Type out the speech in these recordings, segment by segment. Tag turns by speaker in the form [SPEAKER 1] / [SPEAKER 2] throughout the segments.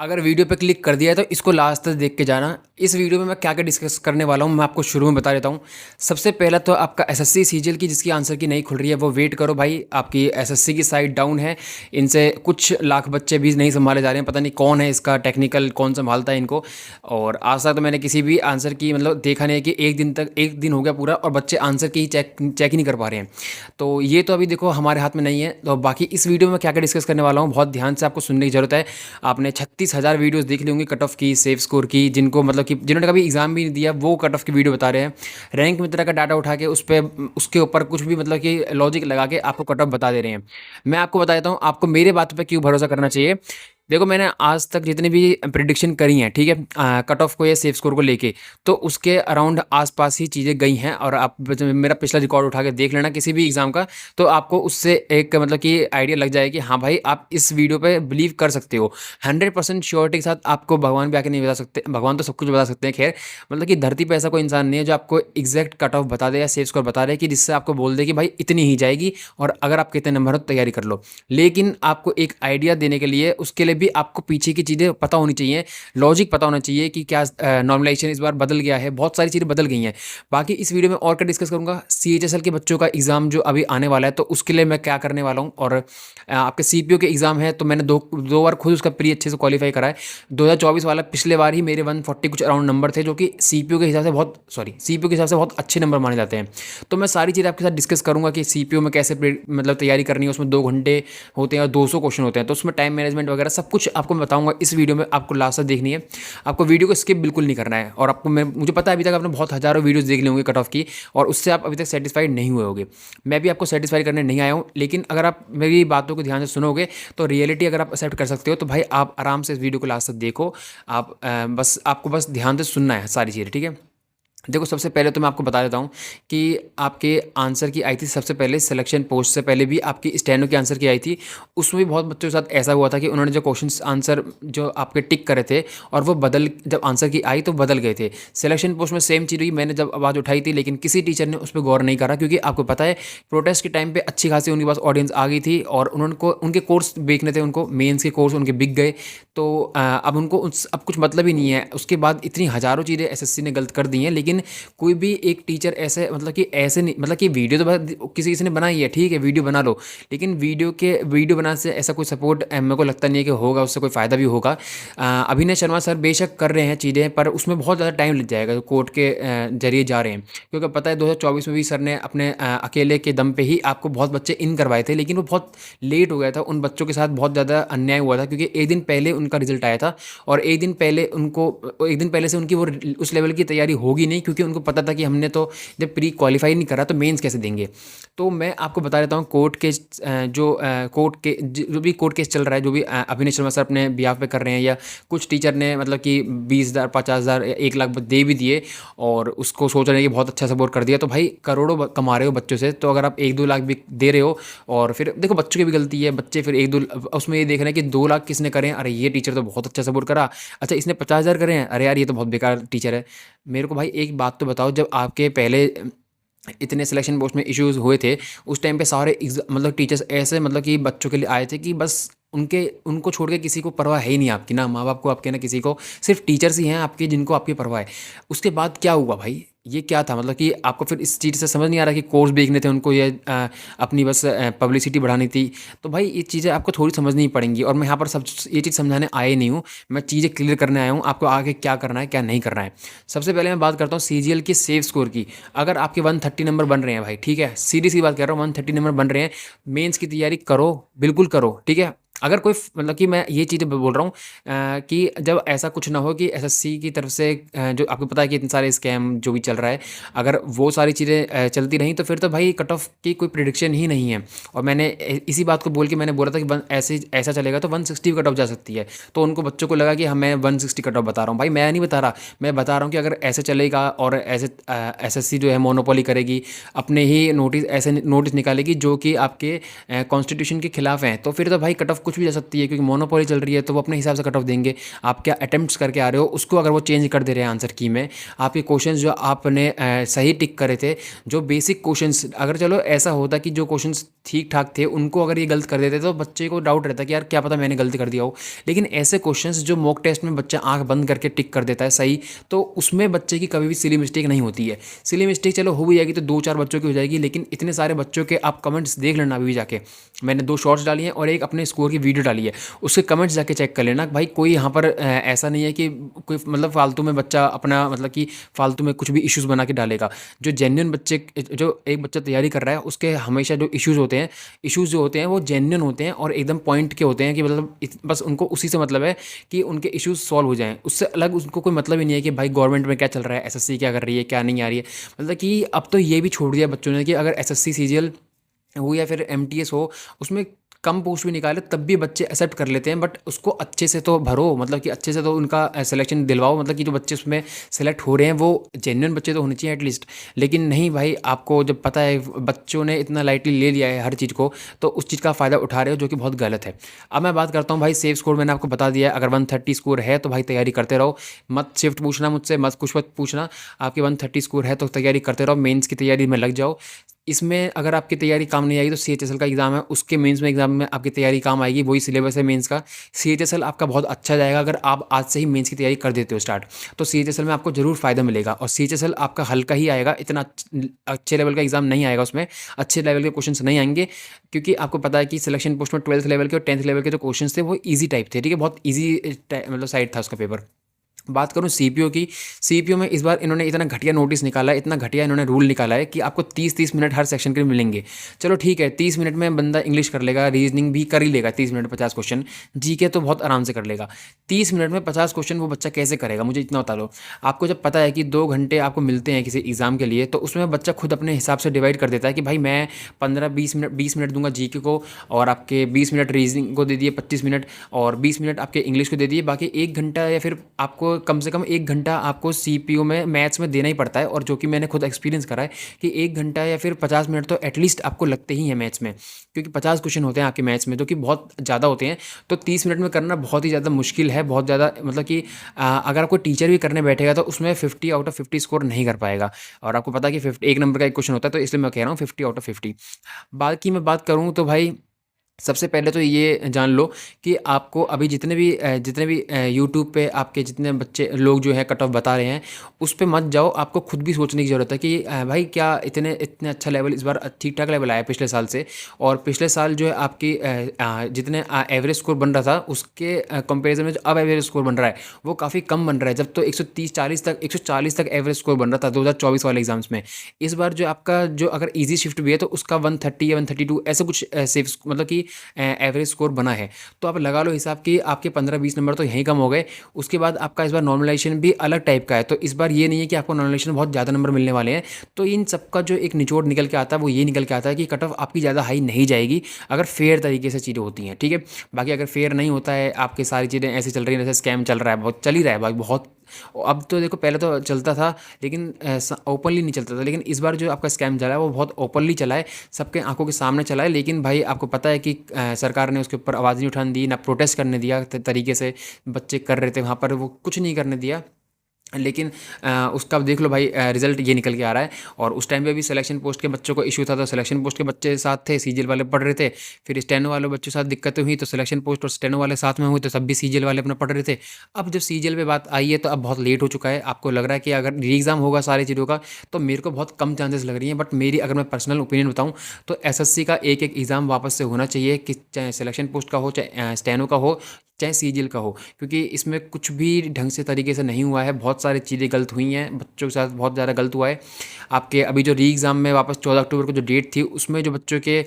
[SPEAKER 1] अगर वीडियो पे क्लिक कर दिया है तो इसको लास्ट तक देख के जाना। इस वीडियो में मैं क्या क्या डिस्कस करने वाला हूँ मैं आपको शुरू में बता देता हूँ। सबसे पहला तो आपका एसएससी सीजीएल की जिसकी आंसर की नहीं खुल रही है वो वेट करो भाई, आपकी एसएससी की साइट डाउन है। इनसे कुछ लाख बच्चे भी नहीं संभाले जा रहे हैं, पता नहीं कौन है इसका टेक्निकल, कौन संभालता है इनको। और आज तक तो मैंने किसी भी आंसर की मतलब देखा नहीं है कि एक दिन हो गया पूरा और बच्चे आंसर की चेक ही नहीं कर पा रहे हैं। तो ये तो अभी देखो हमारे हाथ में नहीं है। तो बाकी इस वीडियो में क्या क्या डिस्कस करने वाला हूँ बहुत ध्यान से आपको सुनने की जरूरत है। आपने 36,000 वीडियोस देख ली होंगी कट ऑफ की, सेफ स्कोर की, जिनको मतलब कि जिन्होंने कभी एग्जाम भी नहीं दिया वो कट ऑफ की वीडियो बता रहे हैं। रैंक मित्र का डाटा उठा के उस पर उसके ऊपर कुछ भी मतलब कि लॉजिक लगा के आपको कट ऑफ बता दे रहे हैं। मैं आपको बता देता हूँ आपको मेरे बात पे क्यों भरोसा करना चाहिए। देखो मैंने आज तक जितनी भी प्रिडिक्शन करी हैं, ठीक है, कट ऑफ को या सेफ स्कोर को लेके, तो उसके अराउंड आसपास ही चीज़ें गई हैं। और आप मेरा पिछला रिकॉर्ड उठा के देख लेना किसी भी एग्जाम का, तो आपको उससे एक मतलब कि आइडिया लग जाएगी हाँ भाई आप इस वीडियो पे बिलीव कर सकते हो। 100% श्योरिटी के साथ आपको भगवान भी आके नहीं बता सकते, भगवान तो सब कुछ बता सकते हैं खैर। मतलब कि धरती पे ऐसा कोई इंसान नहीं है जो आपको एग्जैक्ट कट ऑफ बता दे या सेफ स्कोर बता दे कि जिससे आपको बोल दे कि भाई इतनी ही जाएगी और अगर आप कितने नंबर हो तो तैयारी कर लो। लेकिन आपको एक आइडिया देने के लिए उसके लिए भी आपको पीछे की चीज़ें पता होनी चाहिए, लॉजिक पता होना चाहिए कि क्या नॉर्मलाइजेशन इस बार बदल गया है, बहुत सारी चीज़ें बदल गई हैं। बाकी इस वीडियो में और क्या डिस्कस करूंगा, सीएचएसएल के बच्चों का एग्जाम जो अभी आने वाला है तो उसके लिए मैं क्या करने वाला हूँ। और आपके सीपीओ के एग्जाम है तो मैंने दो बार खुद उसका प्री अच्छे से क्वालिफाई करा है। 2024 वाला पिछले बार ही मेरे 140 कुछ अराउंड नंबर थे जो कि सीपीओ के हिसाब से बहुत अच्छे नंबर माने जाते हैं। तो मैं सारी चीज़ें आपके साथ डिस्कस करूंगा कि सीपीओ में कैसे मतलब तैयारी करनी है, उसमें 2 घंटे होते हैं और 200 क्वेश्चन होते हैं, तो उसमें टाइम मैनेजमेंट वगैरह सब कुछ आपको मैं बताऊंगा इस वीडियो में। आपको लास्ट तक देखनी है, आपको वीडियो को स्किप बिल्कुल नहीं करना है। और आपको मुझे पता है अभी तक आपने बहुत हज़ारों वीडियोस देख ली होंगे कट ऑफ की और उससे आप अभी तक सेटिस्फाइड नहीं हुए होंगे। मैं भी आपको सेटिस्फाई करने नहीं आया हूँ, लेकिन अगर आप मेरी बातों को ध्यान से सुनोगे तो रियलिटी अगर आप एक्सेप्ट कर सकते हो तो भाई आप आराम से इस वीडियो को लास्ट तक देखो। आप आपको बस ध्यान से सुनना है सारी चीज़ें, ठीक है। देखो सबसे पहले तो मैं आपको बता देता हूँ कि आपके आंसर की आई थी सबसे पहले सिलेक्शन पोस्ट से पहले भी आपकी स्टेनो की आंसर की आई थी। उसमें भी बहुत बच्चों के साथ ऐसा हुआ था कि उन्होंने जो क्वेश्चंस आंसर जो आपके टिक करे थे और वो जब आंसर की आई तो बदल गए थे। सिलेक्शन पोस्ट में सेम चीज़ हुई, मैंने जब आवाज़ उठाई थी लेकिन किसी टीचर ने उस पर गौर नहीं करा, क्योंकि आपको पता है प्रोटेस्ट के टाइम पर अच्छी खासी उनके पास ऑडियंस आ गई थी और उनके कोर्स देखने थे, उनको मेन्स के कोर्स उनके बिक गए। तो अब उनको अब कुछ मतलब ही नहीं है। उसके बाद इतनी हज़ारों चीज़ें एसएससी ने गलत कर दी हैं, लेकिन कोई भी एक टीचर ऐसे मतलब कि ऐसे नहीं, मतलब कि वीडियो तो किसी ने बनाई है, ठीक है वीडियो बना लो, लेकिन वीडियो बनाने से ऐसा कोई सपोर्ट मेरे को लगता नहीं है कि होगा, उससे कोई फ़ायदा भी होगा। अभिनय शर्मा सर बेशक कर रहे हैं चीज़ें पर उसमें बहुत ज़्यादा टाइम लग जाएगा, कोर्ट के जरिए जा रहे हैं। क्योंकि पता है 2024 में भी सर ने अपने अकेले के दम पे ही आपको बहुत बच्चे इन करवाए थे, लेकिन वो बहुत लेट हो गया था। उन बच्चों के साथ बहुत ज़्यादा अन्याय हुआ था क्योंकि एक दिन पहले उनका रिजल्ट आया था और एक दिन पहले से उनकी वो उस लेवल की तैयारी होगी नहीं, क्योंकि उनको पता था कि हमने तो जब प्री क्वालिफाई नहीं करा तो मेंस कैसे देंगे। तो मैं आपको बता देता हूँ कोर्ट केस जो भी कोर्ट केस चल रहा है, जो भी अभिनय शर्मा सर अपने बिहाफ पे कर रहे हैं, या कुछ टीचर ने मतलब कि 20,000 50,000 1 लाख दे भी दिए और उसको सोच रहे हैं कि बहुत अच्छा सपोर्ट कर दिया, तो भाई करोड़ों कमा रहे हो बच्चों से। तो अगर आप 1-2 लाख भी दे रहे हो और फिर देखो बच्चों की भी गलती है, बच्चे फिर 1-2 उसमें ये देख रहे हैं कि 2 लाख किसने करे हैं, अरे ये टीचर तो बहुत अच्छा सपोर्ट करा, अच्छा इसने 50,000 करे हैं, अरे यार ये तो बहुत बेकार टीचर है। मेरे को भाई एक बात तो बताओ, जब आपके पहले इतने सिलेक्शन पोस्ट में इश्यूज हुए थे उस टाइम पे सारे मतलब टीचर्स ऐसे मतलब कि बच्चों के लिए आए थे कि बस उनको छोड़ के किसी को परवाह है ही नहीं आपकी, ना माँ बाप को आपके ना किसी को, सिर्फ टीचर्स ही हैं आपके जिनको आपकी परवाह है। उसके बाद क्या हुआ भाई, ये क्या था, मतलब कि आपको फिर इस चीज़ से समझ नहीं आ रहा कि कोर्स बेचने थे उनको या अपनी बस पब्लिसिटी बढ़ानी थी। तो भाई ये चीज़ें आपको थोड़ी समझनी पड़ेंगी और मैं यहाँ पर सब ये चीज़ समझाने आया नहीं हूँ, मैं चीज़ें क्लियर करने आया हूँ आपको आगे क्या करना है क्या नहीं करना है। सबसे पहले मैं बात करता हूँ सीजीएल के सेफ स्कोर की। अगर आपके 130 नंबर बन रहे हैं भाई, ठीक है, सीरीज की बात कर रहा हूँ, 130 नंबर बन रहे हैं, मेंस की तैयारी करो, बिल्कुल करो, ठीक है। अगर कोई मतलब कि मैं ये चीज़ें बोल रहा हूँ कि जब ऐसा कुछ ना हो कि एसएससी की तरफ से जो आपको पता है कि इतने सारे स्कैम जो भी चल रहा है, अगर वो सारी चीज़ें चलती रहीं तो फिर तो भाई कट ऑफ की कोई प्रिडिक्शन ही नहीं है। और मैंने इसी बात को बोल के मैंने बोला था कि ऐसा चलेगा तो 160 कट ऑफ जा सकती है। तो उनको बच्चों को लगा कि हाँ मैं 160 कट ऑफ बता रहा हूँ, भाई मैं नहीं बता रहा, मैं बता रहा हूँ कि अगर ऐसे चलेगा और ऐसे एसएससी जो है मोनोपोली करेगी, अपने ही ऐसे नोटिस निकालेगी जो कि आपके कॉन्स्टिट्यूशन के खिलाफ हैं, तो फिर तो भाई कट ऑफ कुछ भी जा सकती है, क्योंकि मोनोपोली चल रही है तो वो अपने हिसाब से कट ऑफ देंगे। आप क्या अटेम्प्ट्स करके आ रहे हो उसको अगर वो चेंज कर दे रहे हैं आंसर की में, आपके क्वेश्चंस जो आपने सही टिक करे थे, जो बेसिक क्वेश्चंस, अगर चलो ऐसा होता कि जो क्वेश्चंस ठीक ठाक थे उनको अगर ये गलत कर देते तो बच्चे को डाउट रहता कि यार क्या पता मैंने गलती कर दिया हो। लेकिन ऐसे क्वेश्चंस जो मॉक टेस्ट में बच्चा आंख बंद करके टिक कर देता है सही, तो उसमें बच्चे की कभी भी सिली मिस्टेक नहीं होती है। सिली मिस्टेक चलो हो भी जाएगी तो 2-4 बच्चों की हो जाएगी, लेकिन इतने सारे बच्चों के आप कमेंट्स देख लेना अभी भी जाके। मैंने 2 शॉर्ट्स डाली हैं और एक अपने स्कोर की वीडियो डाली है, उसके कमेंट्स जाके चेक कर लेना भाई। कोई यहाँ पर ऐसा नहीं है कि कोई मतलब फालतू में बच्चा अपना मतलब कि फालतू में कुछ भी इश्यूज़ बना के डालेगा। जो जेन्युइन बच्चे, जो एक बच्चा तैयारी कर रहा है उसके हमेशा जो इश्यूज़ होते हैं, इश्यूज़ जो होते हैं वो जेन्युइन होते हैं और एकदम पॉइंट के होते हैं, कि मतलब बस उनको उसी से मतलब है कि उनके इश्यूज़ सॉल्व हो जाएँ। उससे अलग उनको कोई मतलब ही नहीं है कि भाई गवर्नमेंट में क्या चल रहा है, एसएससी क्या कर रही है, क्या नहीं आ रही है। मतलब कि अब तो ये भी छोड़ दिया बच्चों ने कि अगर एसएससी सीजीएल हो या फिर एमटीएस हो, उसमें कम पोस्ट भी निकाले तब भी बच्चे एक्सेप्ट कर लेते हैं, बट उसको अच्छे से तो भरो, मतलब कि अच्छे से तो उनका सिलेक्शन दिलवाओ, मतलब कि जो बच्चे उसमें सेलेक्ट हो रहे हैं वो जेन्युइन बच्चे तो होने चाहिए एटलीस्ट। लेकिन नहीं भाई, आपको जब पता है बच्चों ने इतना लाइटली ले लिया है हर चीज़ को, तो उस चीज़ का फ़ायदा उठा रहे हो, जो कि बहुत गलत है। अब मैं बात करता हूँ भाई सेफ स्कोर, मैंने आपको बता दिया है, अगर 130 स्कोर है तो भाई तैयारी करते रहो, मत शिफ्ट पूछना मुझसे, मत कुछ मत पूछना। आपके 130 स्कोर है तो तैयारी करते रहो, मेंस की तैयारी में लग जाओ। इसमें अगर आपकी तैयारी काम नहीं आएगी तो सीएचएसएल का एग्ज़ाम है, उसके मेंस में एग्ज़ाम में आपकी तैयारी काम आएगी, वही सिलेबस है मेंस का। सीएचएसएल आपका बहुत अच्छा जाएगा अगर आप आज से ही मेंस की तैयारी कर देते हो स्टार्ट, तो सीएचएसएल में आपको ज़रूर फ़ायदा मिलेगा। और सीएचएसएल आपका हल्का ही आएगा, इतना अच्छे लेवल का एग्ज़ाम नहीं आएगा, उसमें अच्छे लेवल के क्वेश्चन नहीं आएंगे, क्योंकि आपको पता है कि सिलेक्शन पोस्ट में 12th लेवल के और 10th लेवल के जो क्वेश्चन थे वो ईजी टाइप थे, ठीक है, बहुत ईजी मतलब साइड था उसका पेपर। बात करूं सीपीओ की, सीपीओ में इस बार इन्होंने इतना घटिया नोटिस निकाला है, इतना घटिया इन्होंने रूल निकाला है कि आपको 30-30 मिनट हर सेक्शन के मिलेंगे। चलो ठीक है, 30 मिनट में बंदा इंग्लिश कर लेगा, रीजनिंग भी कर ही लेगा 30 मिनट 50 क्वेश्चन, जीके तो बहुत आराम से कर लेगा। 30 मिनट में 50 क्वेश्चन वो बच्चा कैसे करेगा, मुझे इतना बता लो। आपको जब पता है कि 2 घंटे आपको मिलते हैं किसी एग्ज़ाम के लिए, तो उसमें बच्चा खुद अपने हिसाब से डिवाइड कर देता है कि भाई मैं 15-20 मिनट दूंगा जीके को, और आपके 20 मिनट रीजनिंग को दे दिए, 25 मिनट, और 20 मिनट आपके इंग्लिश को दे दिए, बाकी 1 घंटा या फिर आपको कम से कम 1 घंटा आपको सीपीयू में मैथ्स में देना ही पड़ता है। और जो कि मैंने खुद एक्सपीरियंस करा है कि 1 घंटा या फिर 50 मिनट तो एटलीस्ट आपको लगते ही हैं मैथ्स में, क्योंकि 50 क्वेश्चन होते हैं आपके मैथ्स में, जो कि बहुत ज़्यादा होते हैं। तो 30 मिनट में करना बहुत ही ज़्यादा मुश्किल है, बहुत ज़्यादा, मतलब कि अगर आपको टीचर भी करने बैठेगा तो उसमें 50 आउट ऑफ 50 स्कोर नहीं कर पाएगा। और आपको पता है कि 1 नंबर का एक क्वेश्चन होता है, तो इसलिए मैं कह रहा हूँ 50 आउट ऑफ 50। बाकी मैं बात करूँ तो भाई सबसे पहले तो ये जान लो कि आपको अभी जितने भी यूट्यूब पे आपके जितने बच्चे लोग जो है कट ऑफ बता रहे हैं, उस पे मत जाओ। आपको खुद भी सोचने की ज़रूरत है कि भाई क्या इतने अच्छा लेवल इस बार ठीक ठाक लेवल आया पिछले साल से, और पिछले साल जो है आपकी जितने एवरेज स्कोर बन रहा था उसके कंपेरिजन में जो अब एवरेज स्कोर बन रहा है वो काफ़ी कम बन रहा है। जब तो 140 तक एवरेज स्कोर बन रहा था 2024 वाले एग्जाम्स में, इस बार जो आपका जो अगर ईजी शिफ्ट भी है तो उसका 130 या 132 ऐसे कुछ सेफ मतलब कि एवरेज स्कोर बना है। तो आप लगा लो हिसाब कि आपके 15-20 नंबर तो यहीं कम हो गए। उसके बाद आपका इस बार नॉर्मलाइजेशन भी अलग टाइप का है, तो इस बार ये नहीं है कि आपको नॉर्मलाइजेशन बहुत ज़्यादा नंबर मिलने वाले हैं। तो इन सबका जो एक निचोड़ निकल के आता है वो ये निकल के आता है कि कट ऑफ आपकी ज़्यादा हाई नहीं जाएगी अगर फेयर तरीके से चीज़ें होती हैं, ठीक है। बाकी अगर फेयर नहीं होता है, आपकी सारी चीज़ें ऐसी चल रही हैं जैसे स्कैम चल रहा है, बहुत चल ही रहा है भाई बहुत। अब तो देखो पहले तो चलता था लेकिन ओपनली नहीं चलता था, लेकिन इस बार जो आपका स्कैम चला है वो बहुत ओपनली चला है, सबके आंखों के सामने चला है। लेकिन भाई आपको पता है कि सरकार ने उसके ऊपर आवाज़ नहीं उठाने दी, ना प्रोटेस्ट करने दिया तरीके से बच्चे कर रहे थे वहाँ पर, वो कुछ नहीं करने दिया। लेकिन उसका देख लो भाई रिजल्ट ये निकल के आ रहा है। और उस टाइम पे भी सिलेक्शन पोस्ट के बच्चों को इशू था, तो सिलेक्शन पोस्ट के बच्चे साथ थे, सीजीएल वाले पढ़ रहे थे। फिर स्टेनो वाले बच्चों के साथ दिक्कतें हुई तो सिलेक्शन पोस्ट और स्टेनो वाले साथ में हुए, तो सब भी सीजीएल वाले अपना पढ़ रहे थे। अब जब सीजीएल पे बात आई है तो अब बहुत लेट हो चुका है। आपको लग रहा है कि अगर री एग्ज़ाम होगा सारी चीज़ों का, तो मेरे को बहुत कम चांसेस लग रही हैं। बट मेरी अगर मैं पर्सनल ओपिनियन बताऊँ तो एसएससी का एक एग्ज़ाम वापस से होना चाहिए, कि चाहे सिलेक्शन पोस्ट का हो, चाहे स्टेनो का हो, चाहे सीजीएल का हो, क्योंकि इसमें कुछ भी ढंग से तरीके से नहीं हुआ है। बहुत सारी चीज़ें गलत हुई हैं, बच्चों के साथ बहुत ज़्यादा गलत हुआ है। आपके अभी जो री एग्ज़ाम में वापस 14 अक्टूबर को जो डेट थी उसमें जो बच्चों के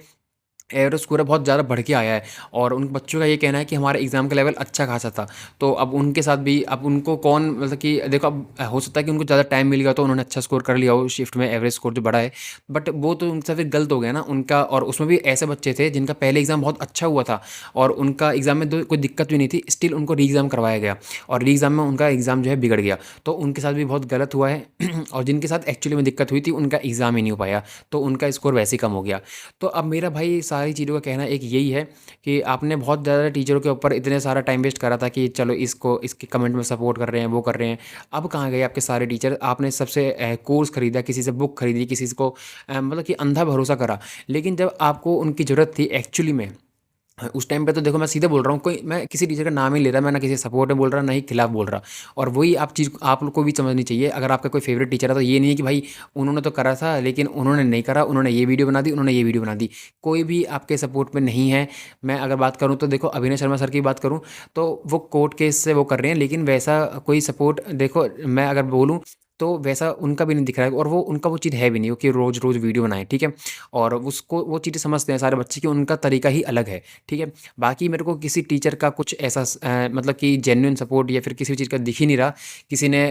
[SPEAKER 1] एवरेज स्कोर है बहुत ज़्यादा बढ़ के आया है, और उन बच्चों का ये कहना है कि हमारा एग्ज़ाम का लेवल अच्छा खासा था। तो अब उनके साथ भी अब उनको कौन, मतलब कि देखो अब हो सकता है कि उनको ज़्यादा टाइम मिल गया तो उन्होंने अच्छा स्कोर कर लिया हो शिफ्ट में, एवरेज स्कोर जो बढ़ा है, बट वो तो उनके साथ फिर गलत हो गया ना उनका। और उसमें भी ऐसे बच्चे थे जिनका पहले एग्ज़ाम बहुत अच्छा हुआ था और उनका एग्ज़ाम में कोई दिक्कत भी नहीं थी, स्टिल उनको री एग्ज़ाम करवाया गया और री एग्ज़ाम में उनका एग्ज़ाम जो है बिगड़ गया, तो उनके साथ भी बहुत गलत हुआ है। और जिनके साथ एक्चुअली में दिक्कत हुई थी उनका एग्ज़ाम ही नहीं हो पाया, तो उनका स्कोर वैसे ही कम हो गया। तो अब मेरा भाई सारी चीज़ों का कहना एक यही है कि आपने बहुत ज़्यादा टीचरों के ऊपर इतने सारा टाइम वेस्ट करा था कि चलो इसको इसके कमेंट में सपोर्ट कर रहे हैं, वो कर रहे हैं। अब कहाँ गए आपके सारे टीचर? आपने सबसे कोर्स खरीदा, किसी से बुक खरीदी, किसी को मतलब कि अंधा भरोसा करा। लेकिन जब आपको उनकी ज़रूरत थी एक्चुअली में, उस टाइम पे तो देखो मैं सीधे बोल रहा हूँ, कोई मैं किसी टीचर का नाम ही ले रहा, मैं ना किसी सपोर्ट में बोल रहा, ना ही खिलाफ बोल रहा। और वही आप चीज़ आप लोग को भी समझनी चाहिए। अगर आपका कोई फेवरेट टीचर है तो ये नहीं है कि भाई उन्होंने तो करा था लेकिन उन्होंने नहीं करा, उन्होंने ये वीडियो बना दी, उन्होंने ये वीडियो बना दी। कोई भी आपके सपोर्ट में नहीं है। मैं अगर बात करूँ तो देखो अभिनय शर्मा सर की बात करूँ तो वो कोर्ट केस से वो कर रहे हैं, लेकिन वैसा कोई सपोर्ट देखो मैं अगर बोलूँ तो वैसा उनका भी नहीं दिख रहा है, और वो उनका वो चीज़ है भी नहीं कि रोज़ रोज़ वीडियो बनाएं, ठीक है। और उसको वो चीज़ें समझते हैं सारे बच्चे कि उनका तरीका ही अलग है, ठीक है। बाकी मेरे को किसी टीचर का कुछ ऐसा मतलब कि जेन्युइन सपोर्ट या फिर किसी भी चीज़ का दिख ही नहीं रहा। किसी ने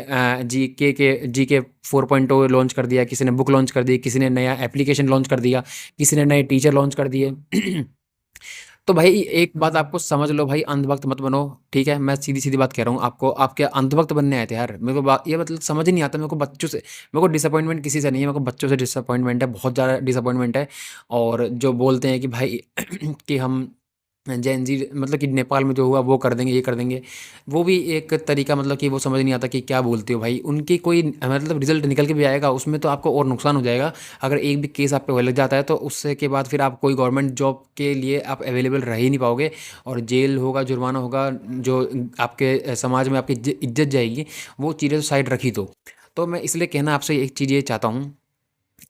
[SPEAKER 1] जी के 4.0 लॉन्च कर दिया, किसी ने बुक लॉन्च कर दी, किसी ने नया एप्लीकेशन लॉन्च कर दिया, किसी ने नए टीचर लॉन्च कर दिए। तो भाई एक बात आपको समझ लो भाई, अंधभक्त मत बनो, ठीक है। मैं सीधी सीधी बात कह रहा हूँ आपको, आप क्या अंधभक्त बनने आए थे यार? मेरे को बात ये मतलब समझ ही नहीं आता। मेरे को बच्चों से, मेरे को डिसअपॉइंटमेंट किसी से नहीं है, मेरे को बच्चों से डिसअपॉइंटमेंट है, बहुत ज़्यादा डिसअपॉइंटमेंट है। और जो बोलते हैं कि भाई कि हम जैन जी मतलब कि नेपाल में जो हुआ वो कर देंगे, ये कर देंगे, वो भी एक तरीका, मतलब कि वो समझ नहीं आता कि क्या बोलते हो भाई। उनकी कोई मतलब रिजल्ट निकल के भी आएगा उसमें तो आपको और नुकसान हो जाएगा। अगर एक भी केस आप पे लग जाता है तो उससे के बाद फिर आप कोई गवर्नमेंट जॉब के लिए आप अवेलेबल रह ही नहीं पाओगे, और जेल होगा, जुर्माना होगा, जो आपके समाज में आपकी इज्जत जाएगी। वो चीज़ें तो साइड रखी तो मैं इसलिए कहना आपसे एक चीज़ ये चाहता हूँ,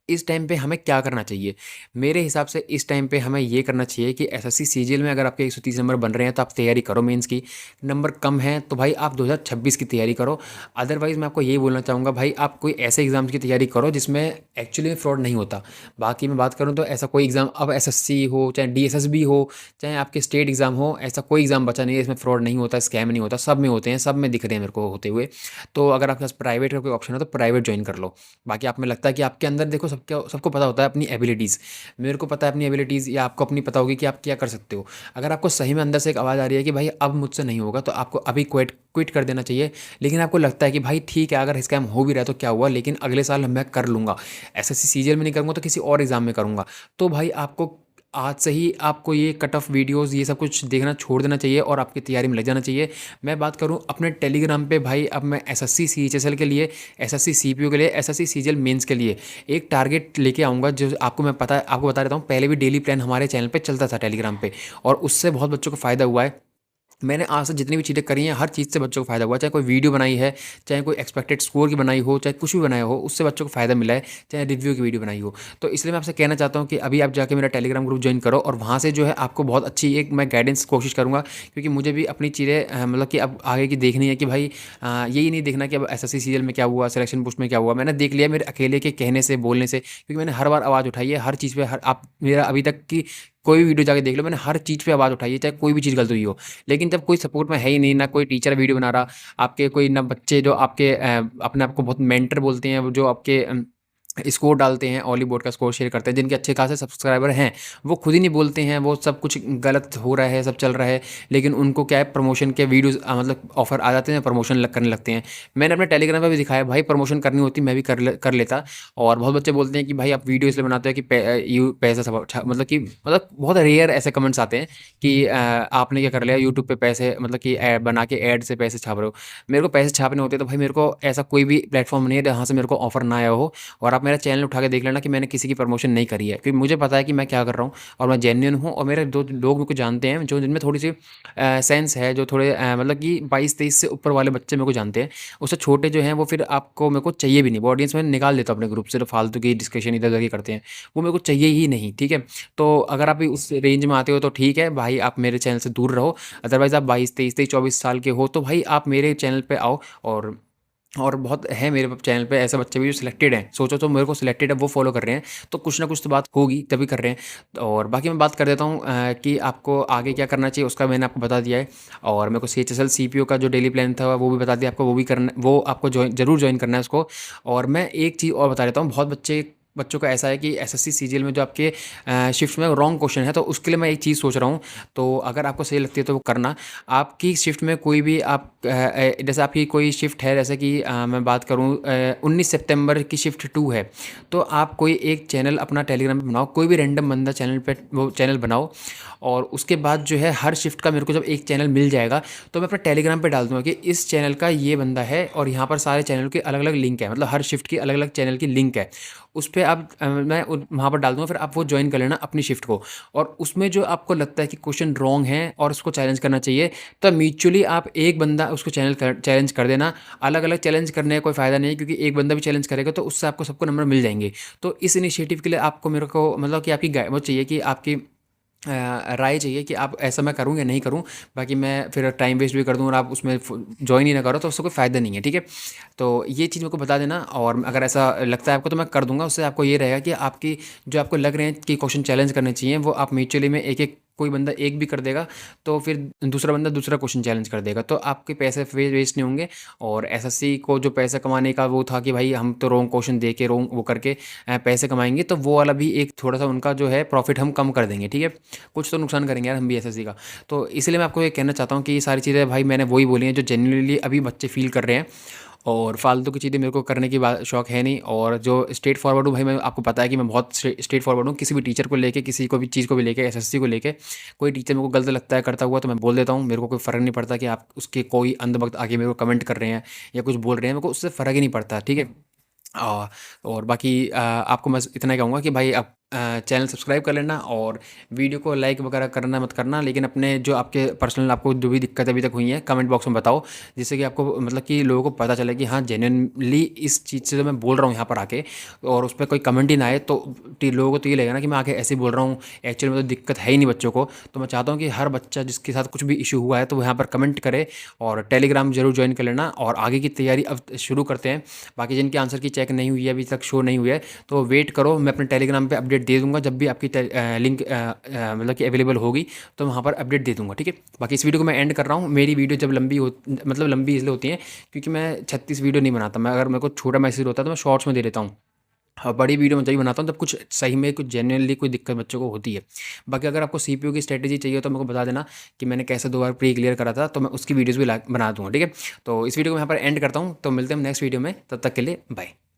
[SPEAKER 1] इस टाइम पे हमें क्या करना चाहिए? मेरे हिसाब से इस टाइम पे हमें ये करना चाहिए कि एसएससी सीजीएल में अगर आपके 130 नंबर बन रहे हैं तो आप तैयारी करो मेंस की। नंबर कम है तो भाई आप 2026 की तैयारी करो। अदरवाइज़ मैं आपको यही बोलना चाहूँगा भाई, आप कोई ऐसे एग्ज़ाम्स की तैयारी करो जिसमें एक्चुअली में फ्रॉड नहीं होता। बाकी मैं बात करूँ तो ऐसा कोई एग्ज़ाम, अब एसएससी हो, चाहे डीएसएसबी हो, चाहे आपके स्टेट एग्ज़ाम हो, ऐसा कोई एग्ज़ाम बचा नहीं है इसमें फ्रॉड नहीं होता, स्कैम नहीं होता। सब में होते हैं, सब में दिख रहे हैं मेरे को होते हुए। तो अगर आपके पास प्राइवेट का कोई ऑप्शन है तो प्राइवेट ज्वाइन कर लो। बाकी आप में लगता है कि आपके अंदर देखो, सबको पता होता है अपनी एबिलिटीज़। मेरे को पता है अपनी एबिलिटीज़, या आपको अपनी पता होगी कि आप क्या कर सकते हो। अगर आपको सही में अंदर से एक आवाज़ आ रही है कि भाई अब मुझसे नहीं होगा, तो आपको अभी क्विट कर देना चाहिए। लेकिन आपको लगता है कि भाई ठीक है, अगर स्कैम हो भी रहा है तो क्या हुआ, लेकिन अगले साल मैं कर लूँगा, एसएससी सीजीएल में नहीं करूँगा तो किसी और एग्ज़ाम में करूँगा। तो भाई आपको आज से ही आपको ये कट ऑफ वीडियोज़ ये सब कुछ देखना छोड़ देना चाहिए और आपकी तैयारी में लग जाना चाहिए। मैं बात करूँ अपने टेलीग्राम पे भाई, अब मैं एसएससी सीएचएसएल के लिए, एसएससी सीपीयू के लिए, एसएससी सीजीएल मेंस के लिए एक टारगेट लेके आऊँगा, जो आपको बता देता हूँ। पहले भी डेली प्लान हमारे चैनल पे चलता था टेलीग्राम पे, और उससे बहुत बच्चों को फ़ायदा हुआ है। मैंने आज से जितनी भी चीज़ें करी हैं, हर चीज़ से बच्चों को फ़ायदा हुआ है। चाहे कोई वीडियो बनाई है, चाहे कोई एक्सपेक्टेड स्कोर की बनाई हो, चाहे कुछ भी बनाया हो, उससे बच्चों को फ़ायदा मिला है, चाहे रिव्यू की वीडियो बनाई हो। तो इसलिए मैं आपसे कहना चाहता हूँ कि अभी आप जाके मेरा टेलीग्राम ग्रुप ज्वाइन करो, और वहाँ से जो है आपको बहुत अच्छी एक मैं गाइडेंस कोशिश करूँगा, क्योंकि मुझे भी अपनी चीज़ें मतलब कि अब आगे की देखनी है कि भाई यही नहीं देखना कि अब एसएससी सीजीएल में क्या हुआ, सिलेक्शन पोस्ट में क्या हुआ। मैंने देख लिया मेरे अकेले के कहने से, बोलने से, क्योंकि मैंने हर बार आवाज़ उठाई है हर चीज़ पे। हर आप मेरा अभी तक की कोई भी वीडियो जाके देख लो, मैंने हर चीज़ पे आवाज़ उठाई है, चाहे कोई भी चीज़ गलत हुई हो। लेकिन जब कोई सपोर्ट में है ही नहीं, ना कोई टीचर वीडियो बना रहा, आपके कोई ना बच्चे जो आपके अपने आप को बहुत मेंटर बोलते हैं, वो जो आपके स्कोर डालते हैं, ऑली बोर्ड का स्कोर शेयर करते हैं, जिनके अच्छे खासे सब्सक्राइबर हैं, वो खुद ही नहीं बोलते हैं वो सब कुछ गलत हो रहा है, सब चल रहा है। लेकिन उनको क्या है, प्रमोशन के वीडियोस मतलब ऑफर आ जाते हैं, प्रमोशन करने लगते हैं। मैंने अपने टेलीग्राम पे भी दिखाया भाई, प्रमोशन करनी होती मैं भी कर लेता। और बहुत बच्चे बोलते हैं कि भाई आप वीडियो इसलिए बनाते हो कि पैसा सब मतलब कि मतलब बहुत रेयर ऐसे कमेंट्स आते हैं कि आपने क्या कर लिया यूट्यूब पे पैसे, मतलब कि बना के ऐड से पैसे छाप रहे हो। मेरे को पैसे छापने होते तो भाई मेरे को ऐसा कोई भी प्लेटफॉर्म नहीं है जहाँ से मेरे को ऑफर ना आया हो। और आप मेरा चैनल उठा के देख लेना कि मैंने किसी की प्रमोशन नहीं करी है, क्योंकि मुझे पता है कि मैं क्या कर रहा हूँ, और मैं जेन्युइन हूँ। और मेरे दो लोग मेरे को जानते हैं, जो जिनमें थोड़ी सी सेंस है, जो थोड़े मतलब कि 22-23 से ऊपर वाले बच्चे मेरे को जानते हैं। उससे छोटे जो हैं वो फिर आपको मेरे को चाहिए भी नहीं, वो ऑडियंस में निकाल देता हूँ अपने ग्रुप से, जो फालतू की डिस्कशन इधर उधर की करते हैं, वो मेरे को चाहिए ही नहीं, ठीक है। तो अगर आप उस रेंज में आते हो तो ठीक है भाई, आप मेरे चैनल से दूर रहो। अदरवाइज़ आप 22, 23, 24 साल के हो तो भाई आप मेरे चैनल पे आओ। और बहुत है मेरे चैनल पे ऐसे बच्चे भी जो सिलेक्टेड हैं, सोचो तो मेरे को सिलेक्टेड है, वो फॉलो कर रहे हैं, तो कुछ ना कुछ तो बात होगी तभी कर रहे हैं। और बाकी मैं बात कर देता हूँ कि आपको आगे क्या करना चाहिए, उसका मैंने आपको बता दिया है। और मेरे को सीएचएसएल सीपीयू का जो डेली प्लान था वो भी बता दिया आपको, वो भी करना, वो आपको जरूर ज्वाइन करना है उसको। और मैं एक चीज़ और बता देता हूँ, बहुत बच्चे बच्चों का ऐसा है कि एसएससी सीजीएल में जो आपके शिफ्ट में रॉन्ग क्वेश्चन है, तो उसके लिए मैं एक चीज़ सोच रहा हूँ। तो अगर आपको सही लगती है तो वो करना। आपकी शिफ्ट में कोई भी आप जैसे आपकी कोई शिफ्ट है, जैसे कि मैं बात करूँ 19 सितंबर की शिफ्ट 2 है, तो आप कोई एक चैनल अपना टेलीग्राम पे बनाओ, कोई भी रैंडम बंदा चैनल पे वो चैनल बनाओ, और उसके बाद जो है हर शिफ्ट का मेरे को जब एक चैनल मिल जाएगा तो मैं अपने टेलीग्राम पे डाल दूंगा कि इस चैनल का ये बंदा है और यहाँ पर सारे चैनल के अलग अलग लिंक है, मतलब हर शिफ्ट की अलग अलग चैनल की लिंक है। उस पर आप मैं वहाँ पर डाल दूंगा, फिर आप वो ज्वाइन कर लेना अपनी शिफ्ट को। और उसमें जो आपको लगता है कि क्वेश्चन रॉन्ग है और उसको चैलेंज करना चाहिए, तो म्यूचुअली आप एक बंदा उसको चैलेंज कर देना। अलग अलग चैलेंज करने का कोई फ़ायदा नहीं है, क्योंकि एक बंदा भी चैलेंज करेगा तो उससे आपको सबको नंबर मिल जाएंगे। तो इस इनिशिएटिव के लिए आपको मेरे को मतलब कि आपकी वो चाहिए कि आपकी राय चाहिए कि आप ऐसा मैं करूँ या नहीं करूँ। बाकी मैं फिर टाइम वेस्ट भी कर दूँ और आप उसमें ज्वाइन ही ना करो तो उससे कोई फ़ायदा नहीं है, ठीक है। तो ये चीज़ मेरे को बता देना, और अगर ऐसा लगता है आपको तो मैं कर दूंगा। उससे आपको ये रहेगा कि आपकी जो आपको लग रहे हैं कि क्वेश्चन चैलेंज करने चाहिए, वो आप म्यूचुअली में एक एक कोई बंदा एक भी कर देगा, तो फिर दूसरा बंदा दूसरा क्वेश्चन चैलेंज कर देगा, तो आपके पैसे वेस्ट नहीं होंगे। और एसएससी को जो पैसा कमाने का वो था कि भाई हम तो रॉन्ग क्वेश्चन दे के रॉन्ग वो करके पैसे कमाएंगे, तो वो वाला भी एक थोड़ा सा उनका जो है प्रॉफिट हम कम कर देंगे, ठीक है। कुछ तो नुकसान करेंगे यार हम भी एसएससी का। तो इसलिए मैं आपको ये कहना चाहता हूँ कि ये सारी चीज़ें भाई मैंने वही बोली हैं जो जेन्युइनली अभी बच्चे फील कर रहे हैं, और फालतू की चीज़ें मेरे को करने की बात शौक है नहीं। और जो स्ट्रेट फॉरवर्ड हूँ भाई, मैं आपको पता है कि मैं बहुत स्ट्रेट फॉरवर्ड हूँ, किसी भी टीचर को लेके, किसी को भी चीज़ को भी लेके, एसएससी को लेके कोई टीचर मेरे को गलत लगता है करता हुआ तो मैं बोल देता हूँ। मेरे को कोई फ़र्क नहीं पड़ता कि आप उसके कोई अंधभक्त आके मेरे को कमेंट कर रहे हैं या कुछ बोल रहे हैं, मेरे को उससे फ़र्क ही नहीं पड़ता, ठीक है। अ, और बाकी आपको मैं इतना ही कहूँगा कि भाई आप चैनल सब्सक्राइब कर लेना, और वीडियो को लाइक वगैरह करना मत करना, लेकिन अपने जो आपके पर्सनल आपको जो भी दिक्कत अभी तक हुई है कमेंट बॉक्स में बताओ, जिससे कि आपको मतलब कि लोगों को पता चले कि हाँ जेन्युइनली इस चीज़ से जो मैं बोल रहा हूँ यहाँ पर आके, और उस पर कोई कमेंट ही ना आए, तो लोगों को तो ये लगेगा ना कि मैं आके ऐसे ही बोल रहा हूँ, एक्चुअली में तो दिक्कत है ही नहीं बच्चों को। तो मैं चाहता हूँ कि हर बच्चा जिसके साथ कुछ भी इशू हुआ है तो वो यहाँ पर कमेंट करे, और टेलीग्राम जरूर ज्वाइन कर लेना, और आगे की तैयारी अब शुरू करते हैं। बाकी जिनके आंसर की चेक नहीं हुई है, अभी तक शो नहीं हुई है, तो वेट करो, मैं अपने टेलीग्राम पे अपडेट दे दूंगा जब भी आपकी लिंक मतलब कि अवेलेबल होगी, तो वहाँ पर अपडेट दे दूंगा, ठीक है। बाकी इस वीडियो को मैं एंड कर रहा हूँ। मेरी वीडियो जब लंबी हो, मतलब लंबी इसलिए होती है क्योंकि मैं 36 वीडियो नहीं बनाता। मैं अगर मेरे को छोटा मैसेज होता है तो मैं शॉर्ट्स में दे देता हूँ, और बड़ी वीडियो में जब भी बनाता हूँ तब कुछ सही में कुछ जेन्युइनली कोई दिक्कत बच्चों को होती है। बाकी अगर आपको सीपीयू की स्ट्रेटेजी चाहिए तो मेरे को बता देना कि मैंने कैसे 2 बार प्री क्लियर करा था, तो मैं उसकी वीडियोज़ भी बना दूँगा, ठीक है। तो इस वीडियो को मैं यहाँ पर एंड करता हूँ, तो मिलते हैं हम नेक्स्ट वीडियो में, तब तक के लिए बाय।